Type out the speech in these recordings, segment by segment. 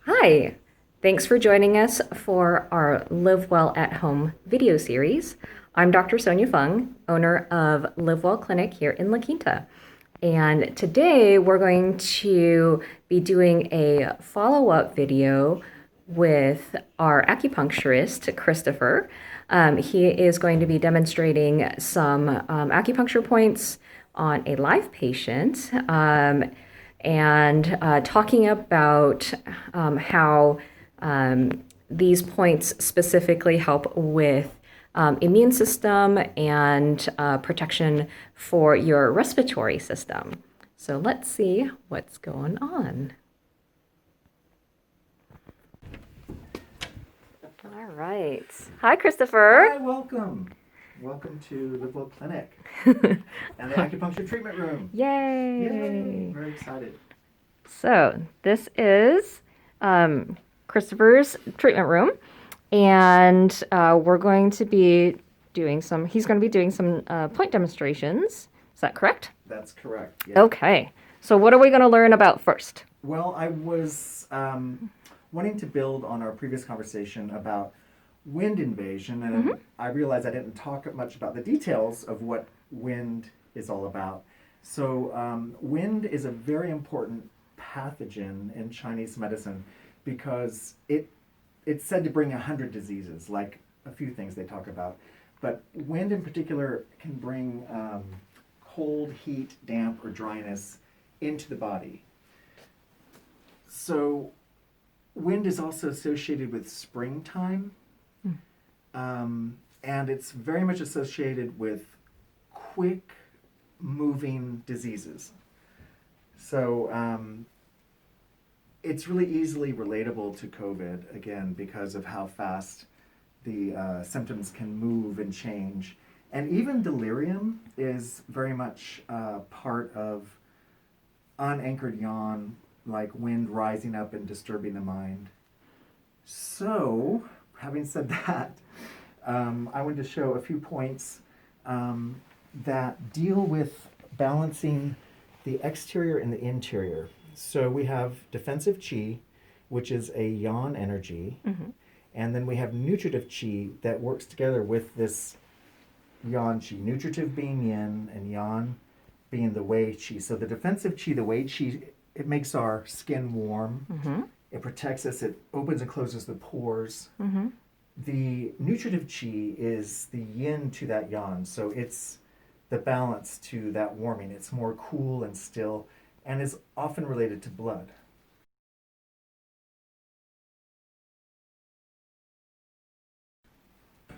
Hi, thanks for joining us for our Live Well at Home video series. I'm Dr. Sonia Fung, owner of Live Well Clinic here in La Quinta. And today we're going to be doing a follow-up video with our acupuncturist, Christopher. He is going to be demonstrating some acupuncture points on a live patient. And talking about how these points specifically help with immune system and protection for your respiratory system. So let's see what's going on. All right. Hi, Christopher. Hi, welcome. Welcome to the Book Clinic and the acupuncture treatment room. Yay! Yay! Very excited. So this is Christopher's treatment room, and we're going to be doing some. He's going to be doing some point demonstrations. Is that correct? That's correct. Yeah. Okay. So what are we going to learn about first? Well, I was wanting to build on our previous conversation about wind invasion, and I realized I didn't talk much about the details of what wind is all about. So, wind is a very important pathogen in Chinese medicine because it's said to bring 100 diseases, like a few things they talk about. But wind in particular can bring cold, heat, damp, or dryness into the body. So, wind is also associated with springtime, and it's very much associated with quick moving diseases. So, it's really easily relatable to COVID, again, because of how fast the symptoms can move and change. And even delirium is very much part of unanchored yawn, like wind rising up and disturbing the mind. So, having said that, I wanted to show a few points that deal with balancing the exterior and the interior. So we have defensive qi, which is a yang energy, and then we have nutritive qi that works together with this yang qi. Nutritive being yin and yang being the wei qi. So the defensive qi, the wei qi, it makes our skin warm. It protects us. It opens and closes the pores. The nutritive qi is the yin to that yang. So it's the balance to that warming. It's more cool and still, and is often related to blood.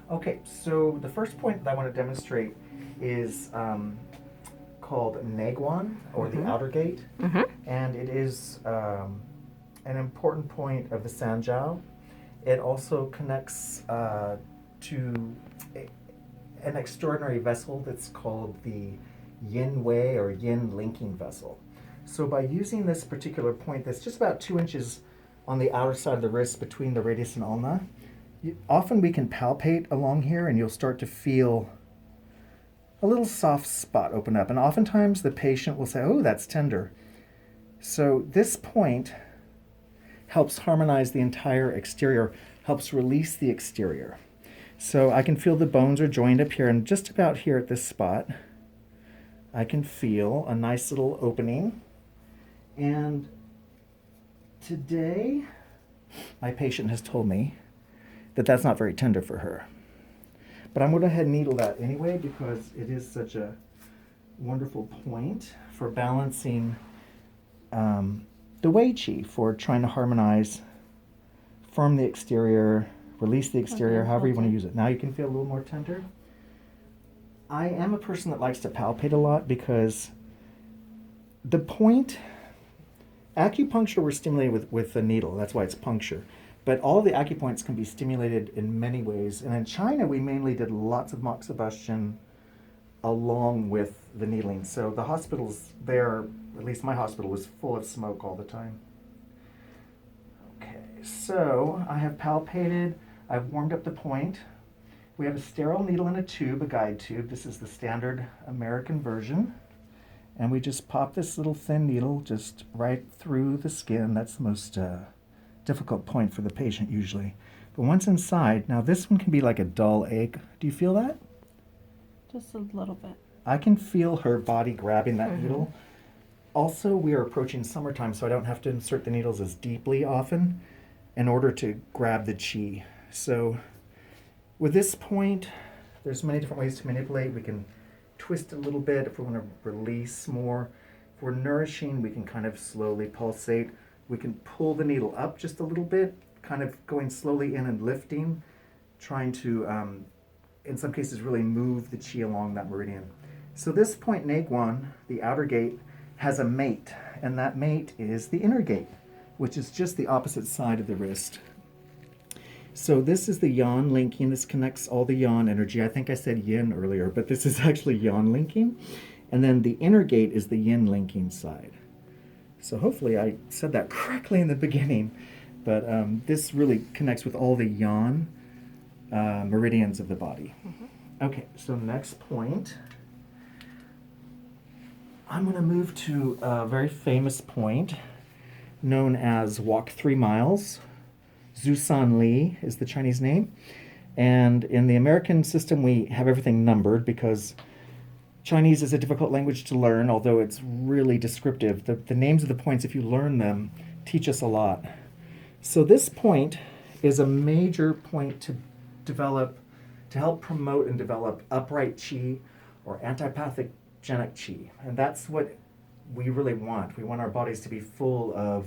Okay, so the first point that I want to demonstrate is called Neguan, or the outer gate, and it is an important point of the Sanjiao. It also connects to an extraordinary vessel that's called the Yin Wei, or Yin linking vessel. So by using this particular point that's just about 2 inches on the outer side of the wrist between the radius and ulna, often we can palpate along here and you'll start to feel a little soft spot open up. And oftentimes the patient will say, oh, that's tender. So this point helps harmonize the entire exterior, helps release the exterior. So I can feel the bones are joined up here, and just about here at this spot, I can feel a nice little opening. And today, my patient has told me that that's not very tender for her. But I'm going to go ahead and needle that anyway because it is such a wonderful point for balancing the Wei Qi, for trying to harmonize, firm the exterior, release the exterior, however you want to use it. Now you can feel a little more tender. I am a person that likes to palpate a lot because the point, acupuncture, we're stimulated with a needle. That's why it's puncture. But all the acupoints can be stimulated in many ways. And in China, we mainly did lots of moxibustion along with the needling. So the hospitals there, at least my hospital, was full of smoke all the time. Okay, so I have palpated. I've warmed up the point. We have a sterile needle in a tube, a guide tube. This is the standard American version. And we just pop this little thin needle just right through the skin. That's the most difficult point for the patient usually. But once inside, now this one can be like a dull ache. Do you feel that? Just a little bit. I can feel her body grabbing that needle. Also, we are approaching summertime, so I don't have to insert the needles as deeply often in order to grab the chi. So with this point, there's many different ways to manipulate. We can twist a little bit if we want to release more. If we're nourishing, we can kind of slowly pulsate. We can pull the needle up just a little bit, kind of going slowly in and lifting, trying to, in some cases, really move the chi along that meridian. So this point, Naguan, the outer gate, has a mate, and that mate is the inner gate, which is just the opposite side of the wrist. So this is the yan linking. This connects all the yan energy. I think I said yin earlier, but this is actually yan linking. And then the inner gate is the yin linking side. So hopefully I said that correctly in the beginning, but this really connects with all the yan meridians of the body. Okay, so next point. I'm going to move to a very famous point known as Walk 3 Miles. Zusan Li is the Chinese name. And in the American system, we have everything numbered because Chinese is a difficult language to learn, although it's really descriptive. The names of the points, if you learn them, teach us a lot. So this point is a major point to help promote and develop upright qi or antipathogenic qi. And that's what we really want. We want our bodies to be full of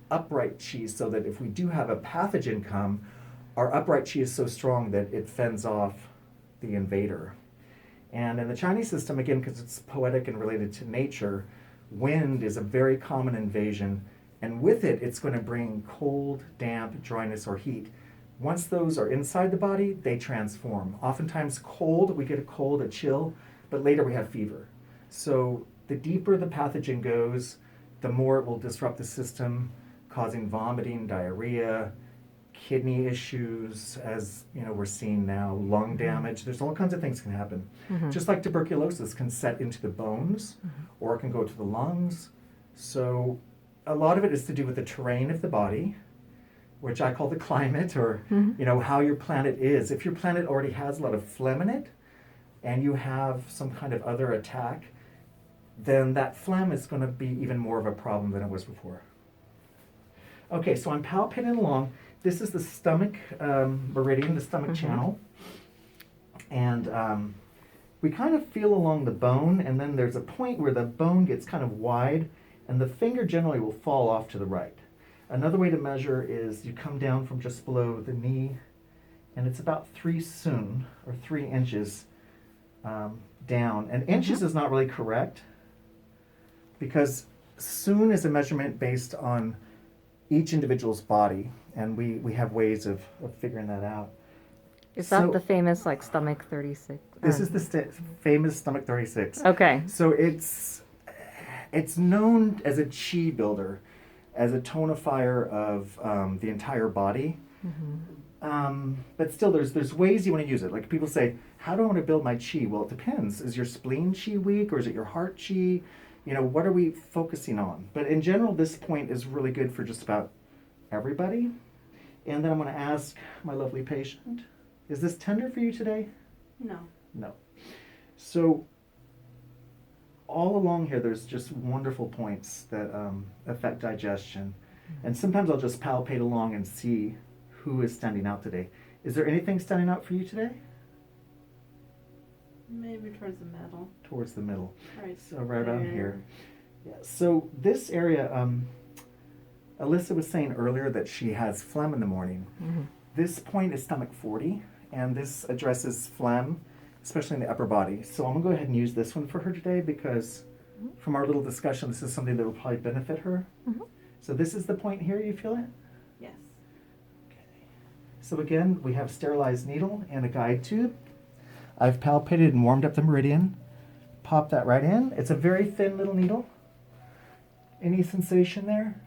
upright qi so that if we do have a pathogen come, our upright qi is so strong that it fends off the invader. And in the Chinese system, again, because it's poetic and related to nature, wind is a very common invasion. And with it, it's going to bring cold, damp, dryness, or heat. Once those are inside the body, they transform. Oftentimes cold, we get a cold, a chill, but later we have fever. So the deeper the pathogen goes, the more it will disrupt the system, causing vomiting, diarrhea, kidney issues, as you know we're seeing now, lung damage. There's all kinds of things can happen. Just like tuberculosis can set into the bones, or it can go to the lungs. So a lot of it is to do with the terrain of the body, which I call the climate, or you know how your planet is. If your planet already has a lot of phlegm in it, and you have some kind of other attack, then that phlegm is going to be even more of a problem than it was before. Okay, so I'm palpating along. This is the stomach meridian, the stomach channel. And we kind of feel along the bone, and then there's a point where the bone gets kind of wide, and the finger generally will fall off to the right. Another way to measure is you come down from just below the knee, and it's about 3 sun, or 3 inches down. And inches is not really correct, because sun is a measurement based on each individual's body, and we have ways of figuring that out. Is that the famous like stomach 36? This is the famous stomach 36. Okay. So it's known as a chi builder, as a tonifier of the entire body. But still, there's ways you want to use it. Like people say, how do I want to build my chi? Well, it depends. Is your spleen chi weak, or is it your heart chi? You know, what are we focusing on? But in general, this point is really good for just about everybody. And then I'm going to ask my lovely patient, is this tender for you today? No. No. So all along here, there's just wonderful points that affect digestion. And sometimes I'll just palpate along and see who is standing out today. Is there anything standing out for you today? Maybe towards the middle. Towards the middle. Right. So right around here. Yeah. So this area, Alyssa was saying earlier that she has phlegm in the morning. This point is stomach 40, and this addresses phlegm, especially in the upper body. So I'm going to go ahead and use this one for her today because from our little discussion, this is something that will probably benefit her. So this is the point here, you feel it? Yes. Okay. So again, we have sterilized needle and a guide tube. I've palpated and warmed up the meridian. Pop that right in. It's a very thin little needle. Any sensation there?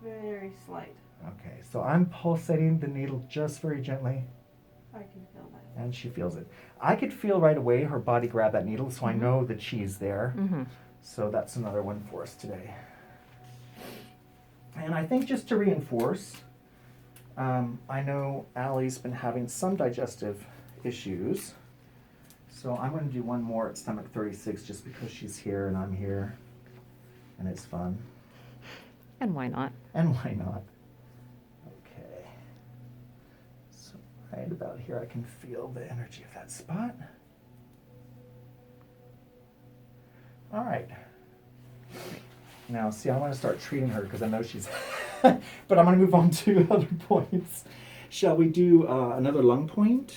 Very slight. Okay, so I'm pulsating the needle just very gently, I can feel that. and she feels it. I could feel right away her body grab that needle, so I know the chi's there. So that's another one for us today. And I think just to reinforce, I know Allie's been having some digestive issues. So I'm going to do one more at stomach 36 just because she's here and I'm here. And it's fun. And why not? And why not? Okay. So right about here I can feel the energy of that spot. All right. Now, see, I want to start treating her because I know she's... but I'm going to move on to other points. Shall we do another lung point?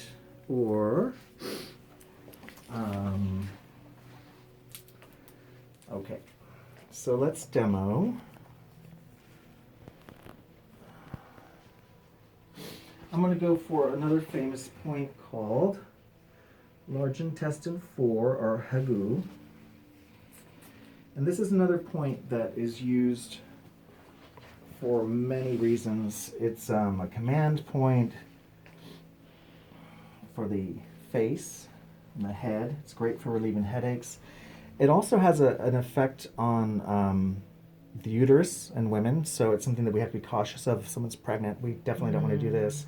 Or... okay. So let's demo. I'm going to go for another famous point called large intestine 4, or Hagu. And this is another point that is used for many reasons. It's a command point for the face and the head. It's great for relieving headaches. It also has an effect on the uterus in women, so it's something that we have to be cautious of. If someone's pregnant, we definitely don't want to do this.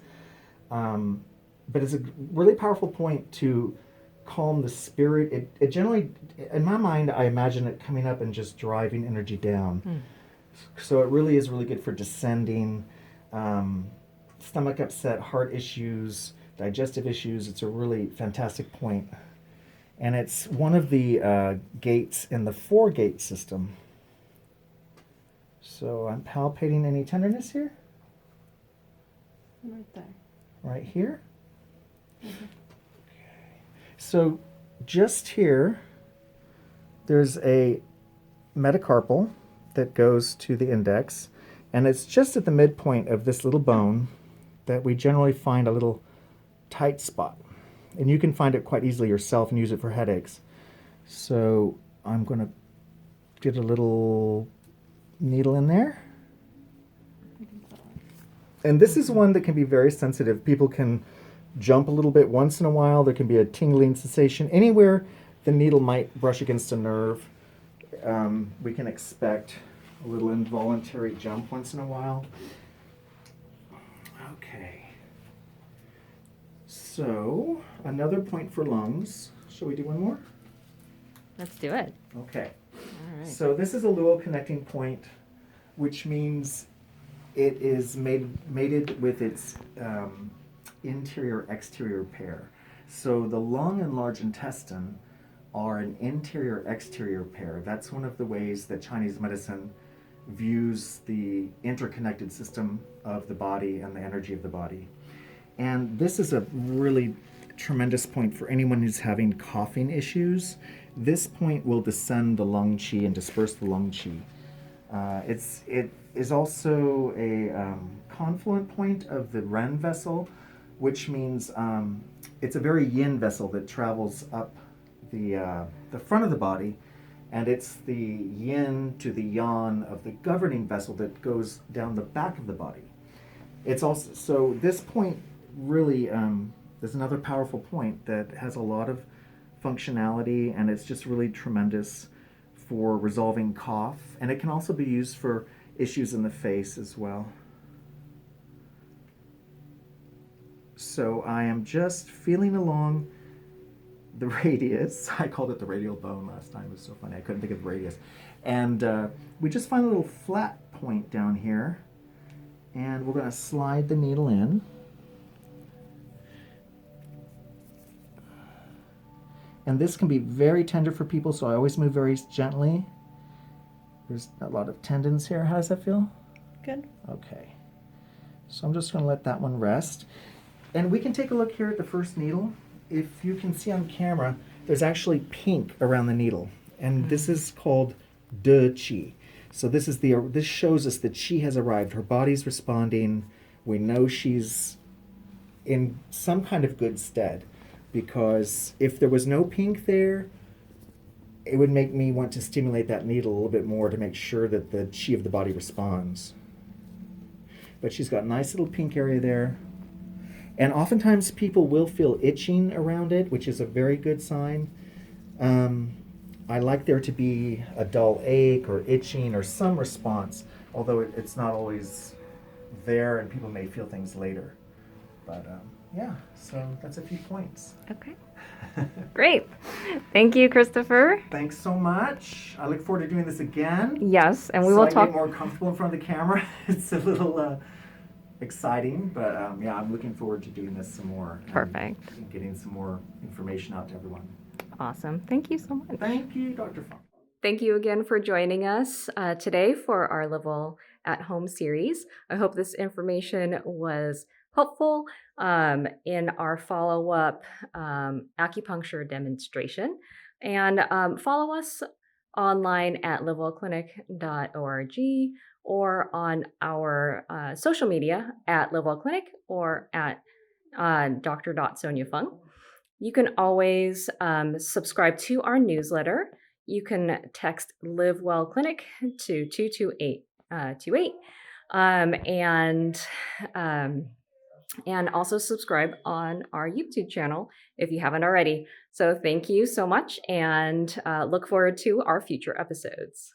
But it's a really powerful point to calm the spirit. It generally, in my mind, I imagine it coming up and just driving energy down. So it really is really good for descending, stomach upset, heart issues, digestive issues. It's a really fantastic point. And it's one of the gates in the 4-gate system. So I'm palpating any tenderness here, Right there. right here. So just here, there's a metacarpal that goes to the index, and it's just at the midpoint of this little bone that we generally find a little tight spot. And you can find it quite easily yourself and use it for headaches. So I'm going to get a little needle in there. And this is one that can be very sensitive. People can jump a little bit once in a while. There can be a tingling sensation. Anywhere the needle might brush against a nerve, we can expect a little involuntary jump once in a while. Okay. So, another point for lungs. Shall we do one more? Let's do it. Okay. All right. So this is a luo connecting point, which means it is mated with its interior-exterior pair. So the lung and large intestine are an interior-exterior pair. That's one of the ways that Chinese medicine views the interconnected system of the body and the energy of the body. And this is a really tremendous point for anyone who's having coughing issues. This point will descend the lung qi and disperse the lung qi. It is also a confluent point of the Ren vessel, which means it's a very yin vessel that travels up the front of the body, and it's the yin to the yang of the governing vessel that goes down the back of the body. It's also, so this point really is another powerful point that has a lot of functionality, and it's just really tremendous for resolving cough, and it can also be used for issues in the face as well. So I am just feeling along the radius. I called it the radial bone last time. It was so funny. I couldn't think of the radius. And we just find a little flat point down here, and we're going to slide the needle in. And this can be very tender for people, so I always move very gently. There's a lot of tendons here. How does that feel? Good. Okay. So I'm just going to let that one rest. And we can take a look here at the first needle. If you can see on camera, there's actually pink around the needle. And this is called De Qi. So this shows us that Qi has arrived. Her body's responding. We know she's in some kind of good stead. Because if there was no pink there, it would make me want to stimulate that needle a little bit more to make sure that the qi of the body responds. But she's got a nice little pink area there. And oftentimes people will feel itching around it, which is a very good sign. I like there to be a dull ache or itching or some response. although it's not always there, and people may feel things later. But yeah, so that's a few points. Okay. Great. Thank you, Christopher. Thanks so much. I look forward to doing this again. Yes, and we so will I talk. get more comfortable in front of the camera. It's a little exciting, but yeah, I'm looking forward to doing this some more. Perfect. And getting some more information out to everyone. Awesome. Thank you so much. Thank you, Dr. Fong. Thank you again for joining us today for our Live Well at Home series. I hope this information was helpful in our follow-up acupuncture demonstration. And follow us online at livewellclinic.org or on our social media at Live Well Clinic or at dr.soniafung. You can always subscribe to our newsletter. You can text Live Well Clinic to 22828 and also subscribe on our YouTube channel if you haven't already. So thank you so much, and look forward to our future episodes.